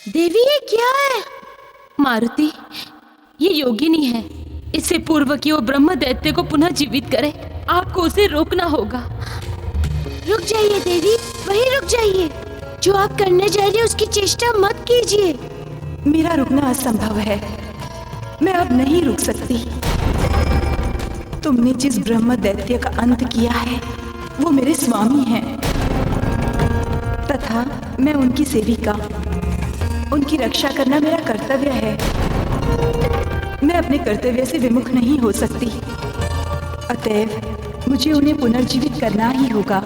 देवी, ये क्या है? मारुति, ये योगिनी है। इससे पूर्व कि वो ब्रह्म दैत्य को पुनः जीवित करे, आपको उसे रोकना होगा। रुक जाइए देवी, वहीं रुक जाइए। जो आप करने जा रही है उसकी चेष्टा मत कीजिए। मेरा रुकना असंभव है, मैं अब नहीं रुक सकती। तुमने जिस ब्रह्म दैत्य का अंत किया है वो मेरे स्वामी हैं, तथा मैं उनकी सेविका। उनकी रक्षा करना मेरा कर्तव्य है। मैं अपने कर्तव्य से विमुख नहीं हो सकती, अतएव मुझे उन्हें पुनर्जीवित करना ही होगा।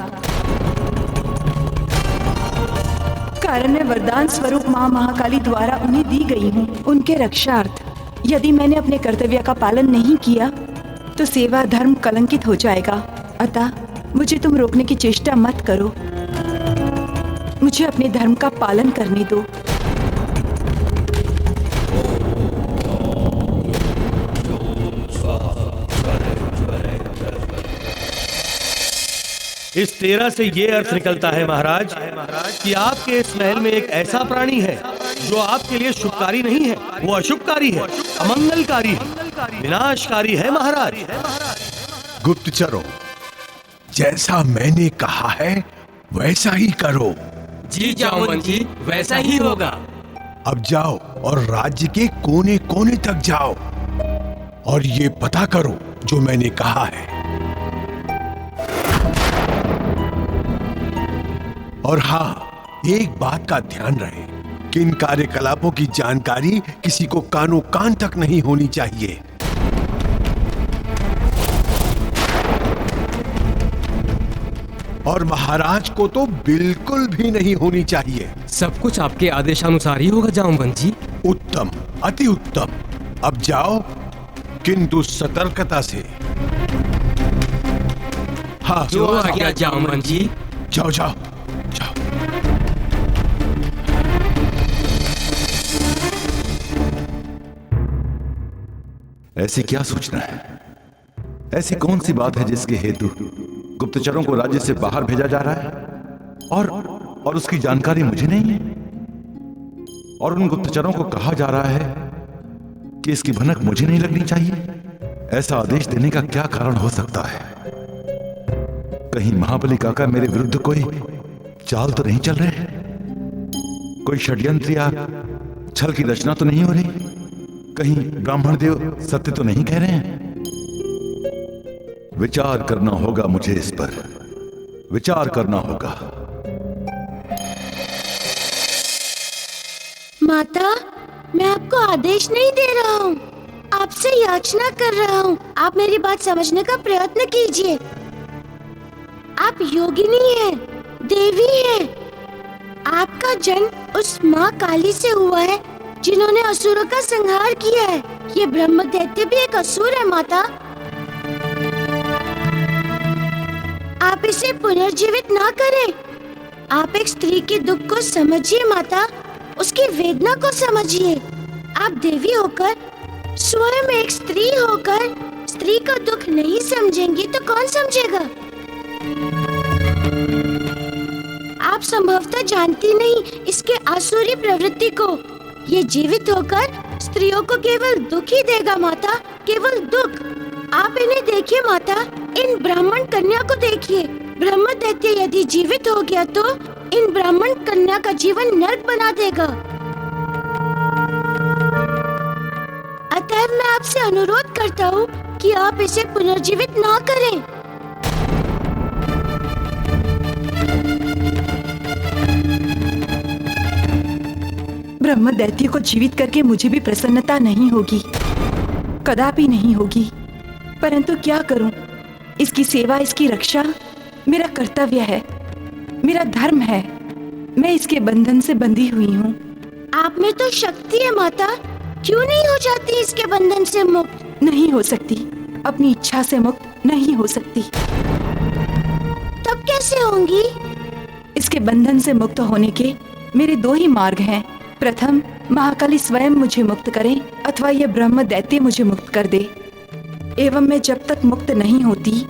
कारण मैं वरदान स्वरूप माँ महाकाली द्वारा उन्हें दी गई हूँ उनके रक्षार्थ। यदि मैंने अपने कर्तव्य का पालन नहीं किया तो सेवा धर्म कलंकित हो जाएगा। अतः मुझे तुम रोकने की चेष्टा मत करो, मुझे अपने धर्म का पालन करने दो। इस 13 से ये अर्थ निकलता है महाराज कि आपके इस महल में एक ऐसा प्राणी है जो आपके लिए शुभकारी नहीं है, वो अशुभकारी है, अमंगलकारी है, विनाशकारी है महाराज। गुप्तचरों, जैसा मैंने कहा है वैसा ही करो। जी जामवंत जी, वैसा ही होगा। अब जाओ और राज्य के कोने कोने तक जाओ और ये पता करो जो मैंने कहा है। और हाँ, एक बात का ध्यान रहे कि इन कार्यकलापों की जानकारी किसी को कानो कान तक नहीं होनी चाहिए। और महाराज को तो बिल्कुल भी नहीं होनी चाहिए। सब कुछ आपके आदेशानुसार ही होगा जामवंत जी। उत्तम, अति उत्तम। अब जाओ, किंतु सतर्कता से। हाँ, जो आ गया जामवंत जी। जाओ जाओ जाओ। ऐसी क्या सूचना है? ऐसी कौन सी बात है जिसके हेतु गुप्तचरों को राज्य से बाहर भेजा जा रहा है और उसकी जानकारी मुझे नहीं है? और उन गुप्तचरों को कहा जा रहा है कि इसकी भनक मुझे नहीं लगनी चाहिए। ऐसा आदेश देने का क्या कारण हो सकता है? कहीं महाबली काका मेरे विरुद्ध कोई चाल तो नहीं चल रहे? कोई षड्यंत्र या छल की रचना तो नहीं हो रही? कहीं ब्राह्मण देव सत्य तो नहीं कह रहे हैं? विचार करना होगा मुझे, इस पर विचार करना होगा। माता, मैं आपको आदेश नहीं दे रहा हूँ, आपसे याचना कर रहा हूँ। आप मेरी बात समझने का प्रयत्न कीजिए। आप योगिनी हैं, देवी हैं। आपका जन्म उस माँ काली से हुआ है जिन्होंने असुरों का संहार किया है। ये ब्रह्म दैत्य भी एक असुर है माता। आप इसे पुनर्जीवित ना करें। आप एक स्त्री के दुख को समझिए माता, उसकी वेदना को समझिए। आप देवी होकर, स्वयं एक स्त्री होकर स्त्री का दुख नहीं समझेंगी तो कौन समझेगा? आप संभवतः जानती नहीं इसके आसुरी प्रवृत्ति को। ये जीवित होकर स्त्रियों को केवल दुख ही देगा माता, केवल दुख। आप इन्हें देखिए माता, इन ब्राह्मण कन्या को देखिए। ब्रह्म दैत्य यदि जीवित हो गया तो इन ब्राह्मण कन्या का जीवन नरक बना देगा। अतः मैं आपसे अनुरोध करता हूँ कि आप इसे पुनर्जीवित ना करें। ब्रह्म दैत्य को जीवित करके मुझे भी प्रसन्नता नहीं होगी, कदापि नहीं होगी। परंतु क्या करूं? इसकी सेवा, इसकी रक्षा मेरा कर्तव्य है, मेरा धर्म है। मैं इसके बंधन से बंधी हुई हूँ। आप में तो शक्ति है माता, क्यों नहीं हो जाती इसके बंधन से मुक्त? नहीं हो सकती, अपनी इच्छा से मुक्त नहीं हो सकती। तब कैसे होंगी? इसके बंधन से मुक्त होने के मेरे दो ही मार्ग हैं। प्रथम, महाकाली स्वयं मुझे मुक्त करे अथवा यह ब्रह्म दैत्य मुझे मुक्त कर दे। एवं मैं जब तक मुक्त नहीं होती,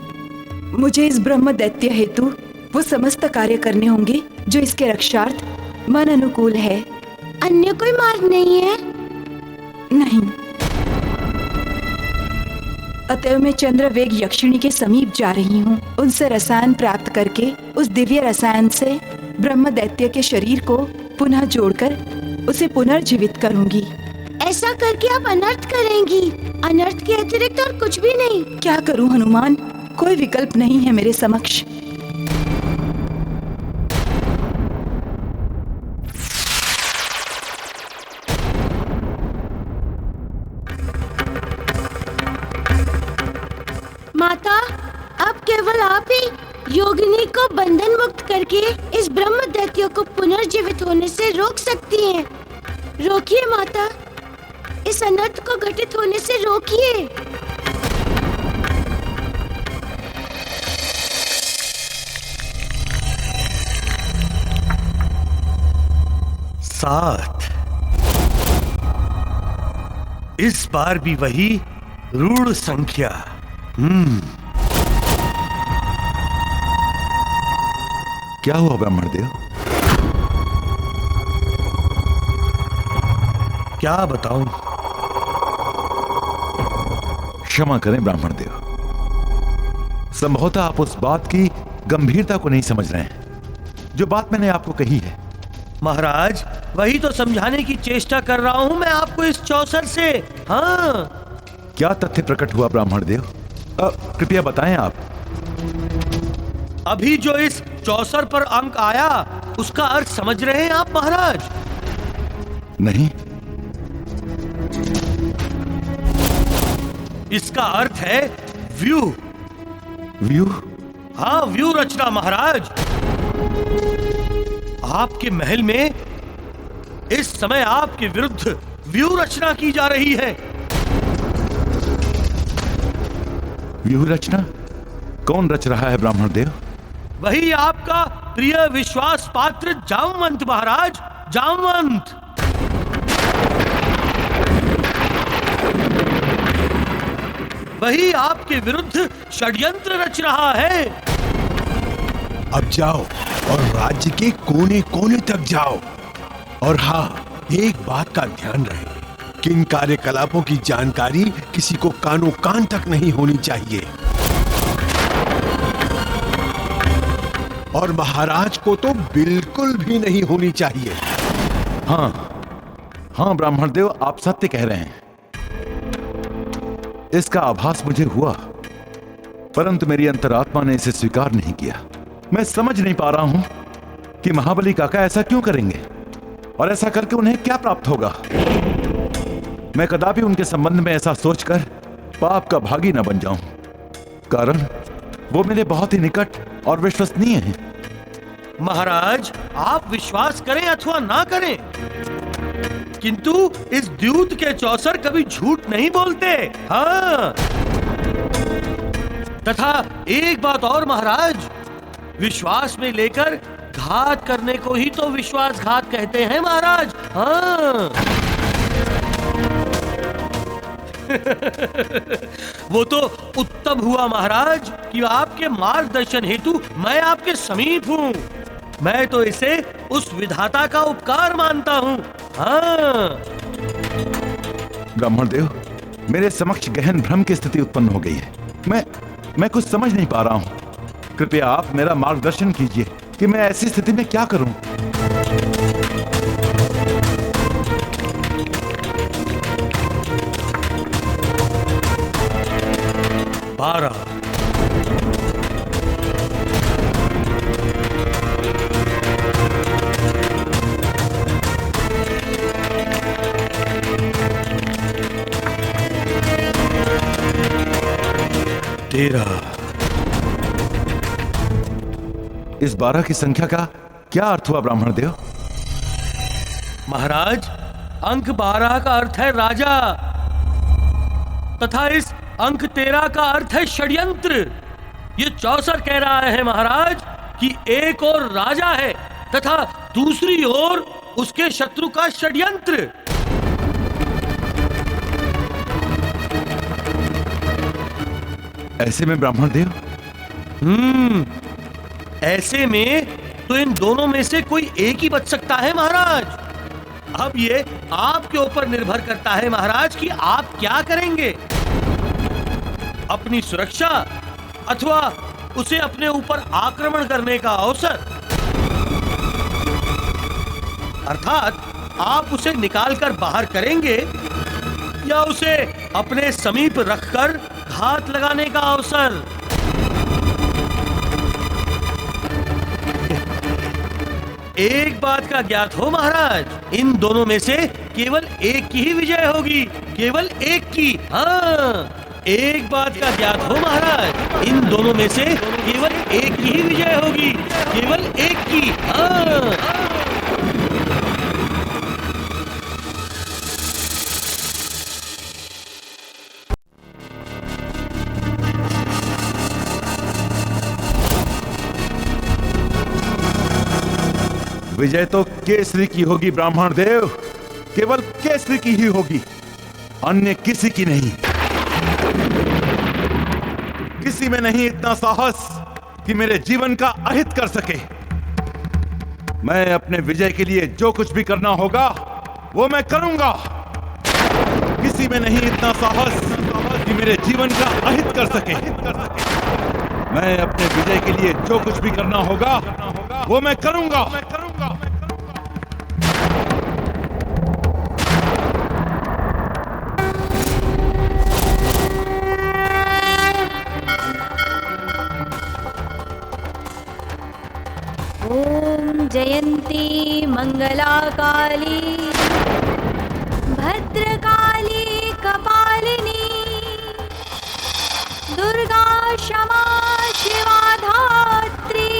मुझे इस ब्रह्म दैत्य हेतु वो समस्त कार्य करने होंगे जो इसके रक्षार्थ मन अनुकूल है। अन्य कोई मार्ग नहीं है? नहीं। अतएव मैं चंद्रवेग यक्षिणी के समीप जा रही हूँ। उनसे रसायन प्राप्त करके उस दिव्य रसायन से ब्रह्म दैत्य के शरीर को पुनः जोड़कर उसे पुनर्जीवित करूंगी। ऐसा करके आप अनर्थ करेंगी, अनर्थ के अतिरिक्त और कुछ भी नहीं। क्या करूं हनुमान, कोई विकल्प नहीं है मेरे समक्ष। माता, अब केवल आप ही योगिनी को बंधन मुक्त करके इस ब्रह्म दैत्य को पुनर्जीवित होने से रोक सकती हैं। रोकिए माता, इस अनर्थ को घटित होने से रोकिए। सात। इस बार भी वही रूढ़ संख्या। क्या हुआ ब्राह्मण देव? क्या बताऊं? क्षमा करें ब्राह्मण देव, संभवतः आप उस बात की गंभीरता को नहीं समझ रहे हैं जो बात मैंने आपको कही है। महाराज, वही तो समझाने की चेष्टा कर रहा हूं मैं आपको इस चौसर से। हाँ। क्या तथ्य प्रकट हुआ ब्राह्मण देव? कृपया बताएं आप। अभी जो इस चौसर पर अंक आया उसका अर्थ समझ रहे हैं आप महाराज? नहीं। इसका अर्थ है व्यू। व्यू? हाँ, व्यू रचना महाराज। आपके महल में इस समय आपके विरुद्ध व्यू रचना की जा रही है। व्यू रचना? कौन रच रहा है ब्राह्मण देव? वही आपका प्रिय विश्वास पात्र जामवंत महाराज, जामवंत। वही आपके विरुद्ध षड्यंत्र रच रहा है। अब जाओ और राज्य के कोने कोने तक जाओ। और हाँ, एक बात का ध्यान रहे कि इन कार्यकलापों की जानकारी किसी को कानो कान तक नहीं होनी चाहिए। और महाराज को तो बिल्कुल भी नहीं होनी चाहिए। हाँ हाँ ब्राह्मण देव, आप सत्य कह रहे हैं। इसका आभास मुझे हुआ, परंतु मेरी अंतरात्मा ने इसे स्वीकार नहीं किया। मैं समझ नहीं पा रहा हूं कि महाबली काका ऐसा क्यों करेंगे और ऐसा करके उन्हें क्या प्राप्त होगा। मैं कदापि उनके संबंध में ऐसा सोचकर पाप का भागी न बन जाऊं, कारण वो मेरे बहुत ही निकट और विश्वसनीय हैं। महाराज, आप विश्वास करें अथवा ना करें, किंतु इस द्यूत के चौसर कभी झूठ नहीं बोलते। हाँ। तथा एक बात और महाराज, विश्वास में लेकर घात करने को ही तो विश्वासघात कहते हैं महाराज। हाँ। वो तो उत्तम हुआ महाराज कि आपके मार्गदर्शन हेतु मैं आपके समीप हूँ। मैं तो इसे उस विधाता का उपकार मानता हूँ। हाँ। ब्राह्मण देव, मेरे समक्ष गहन भ्रम की स्थिति उत्पन्न हो गई है। मैं कुछ समझ नहीं पा रहा हूँ। कृपया आप मेरा मार्गदर्शन कीजिए कि मैं ऐसी स्थिति में क्या करूं। बारह। 13। इस 12 की संख्या का क्या अर्थ हुआ ब्राह्मण देव? महाराज, अंक 12 का अर्थ है राजा तथा इस अंक 13 का अर्थ है षड्यंत्र। ये चौसर कह रहा है महाराज कि एक और राजा है तथा दूसरी ओर उसके शत्रु का षड्यंत्र। ऐसे में ब्राह्मण देव, ऐसे में तो इन दोनों में से कोई एक ही बच सकता है महाराज। अब ये आपके ऊपर निर्भर करता है महाराज कि आप क्या करेंगे, अपनी सुरक्षा अथवा उसे अपने ऊपर आक्रमण करने का अवसर। अर्थात आप उसे निकालकर बाहर करेंगे या उसे अपने समीप रखकर घात लगाने का अवसर। एक बात का ज्ञात हो महाराज, इन दोनों में से केवल एक की ही विजय होगी, केवल एक की। हाँ, एक बात का ज्ञात हो महाराज, इन दोनों में से केवल एक की ही विजय होगी, केवल एक की। हाँ। विजय तो केसरी की होगी ब्राह्मण देव, केवल केसरी की ही होगी, अन्य किसी की नहीं। किसी में नहीं इतना साहस कि मेरे जीवन का अहित कर सके। मैं अपने विजय के लिए जो कुछ भी करना होगा वो मैं करूंगा। किसी में नहीं इतना साहस कि मेरे जीवन का अहित कर सके। मैं अपने विजय के लिए जो कुछ भी करना होगा वो मैं करूंगा। ओम जयंती मंगला काली भद्रकाली कपालिनी दुर्गा क्षमा शिवा धात्री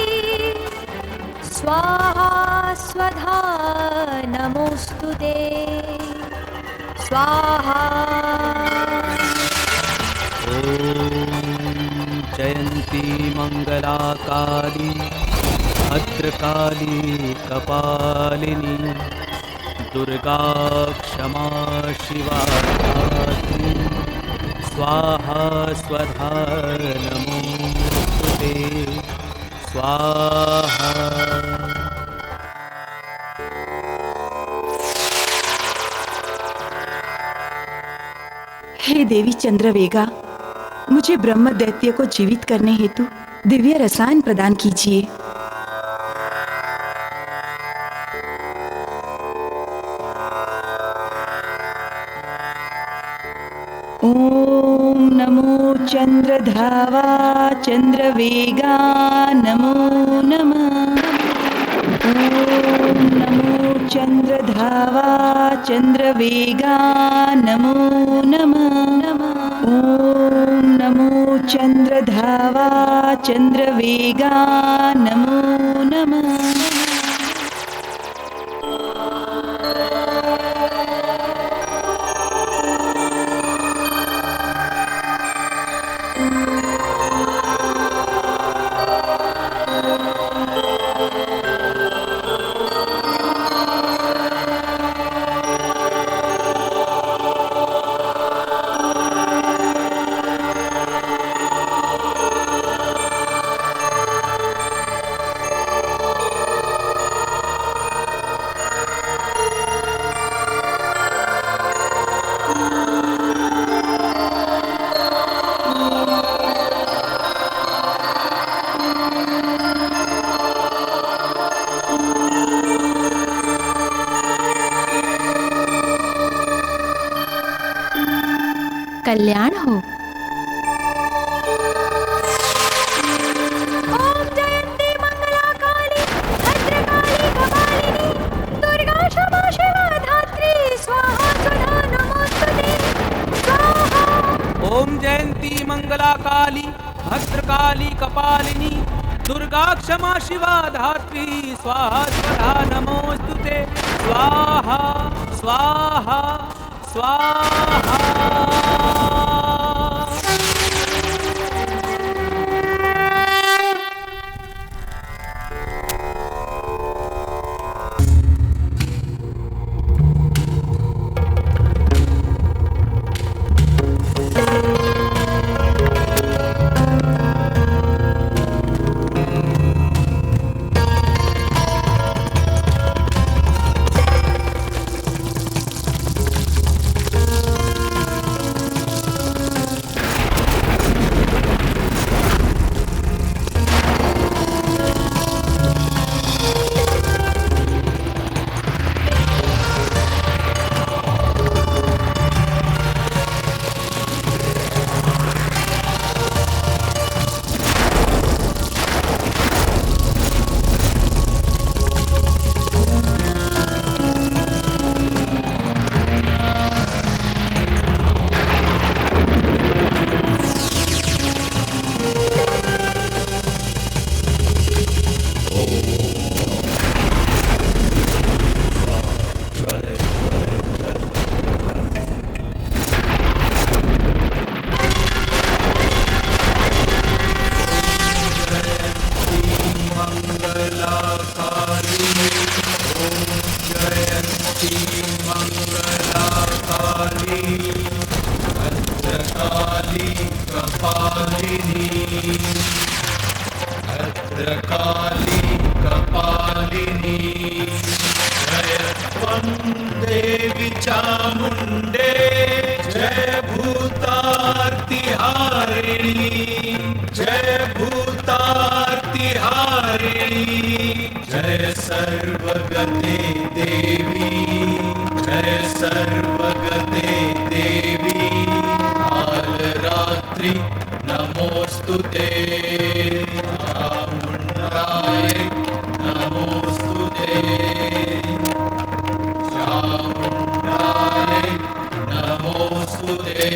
स्वाहा स्वधा नमोस्तुते स्वाहा। ओम जयंती मंगला काली भद्रकाली कपालिनी दुर्गा क्षमा शिवा धात्री स्वाहा स्वधा नमोस्तुते स्वाहा। हे देवी चंद्रवेगा, मुझे ब्रह्म दैत्य को जीवित करने हेतु दिव्य रसायन प्रदान कीजिए। ओम नमो चंद्रधावा चंद्रवेगा नमो नमः। ओम नमो चंद्रधावा चंद्रवेगा नमो नमः। ओम नमो चंद्रधावा चंद्रवेगा नमो नमः। कल्याण हो। ओम जयंती मंगला काली भद्रकाली कपालिनी दुर्गा क्षमा शिवा धात्री स्वाहा स्वधा नमोस्तुते स्वाहा। ओम जयंती मंगला काली कपालिनी दुर्गा क्षमा शिवा धात्री स्वाहा स्वधा नमोस्तुते स्वाहा स्वाहा स्वाहा। देवी चामुंडे जय भूतार्ति हारिणी जय भूतार्ति हारिणी जय सर्वगते देवी जय सर्वगते देवी काल रात्रि नमोस्तुते चामुंडाय नमोस्तुते चामुंडाय नमोस्तुते।